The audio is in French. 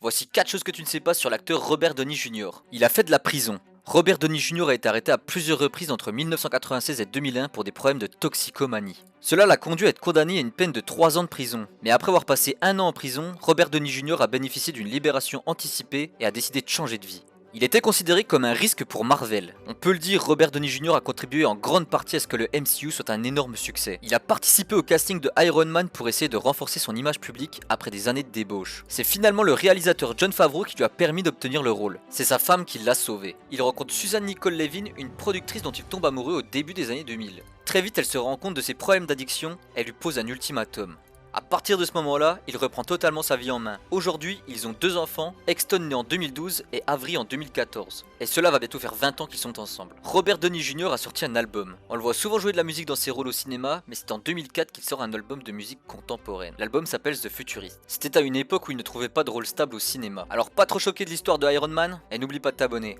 Voici 4 choses que tu ne sais pas sur l'acteur Robert Downey Jr. Il a fait de la prison. Robert Downey Jr. a été arrêté à plusieurs reprises entre 1996 et 2001 pour des problèmes de toxicomanie. Cela l'a conduit à être condamné à une peine de 3 ans de prison. Mais après avoir passé 1 an en prison, Robert Downey Jr. a bénéficié d'une libération anticipée et a décidé de changer de vie. Il était considéré comme un risque pour Marvel. On peut le dire, Robert Downey Jr. a contribué en grande partie à ce que le MCU soit un énorme succès. Il a participé au casting de Iron Man pour essayer de renforcer son image publique après des années de débauche. C'est finalement le réalisateur Jon Favreau qui lui a permis d'obtenir le rôle. C'est sa femme qui l'a sauvé. Il rencontre Suzanne Nicole Levin, une productrice dont il tombe amoureux au début des années 2000. Très vite, elle se rend compte de ses problèmes d'addiction, elle lui pose un ultimatum. À partir de ce moment-là, il reprend totalement sa vie en main. Aujourd'hui, ils ont 2 enfants, Exton né en 2012 et Avery en 2014. Et cela va bientôt faire 20 ans qu'ils sont ensemble. Robert Downey Jr. a sorti un album. On le voit souvent jouer de la musique dans ses rôles au cinéma, mais c'est en 2004 qu'il sort un album de musique contemporaine. L'album s'appelle The Futurist. C'était à une époque où il ne trouvait pas de rôle stable au cinéma. Alors pas trop choqué de l'histoire de Iron Man, et n'oublie pas de t'abonner.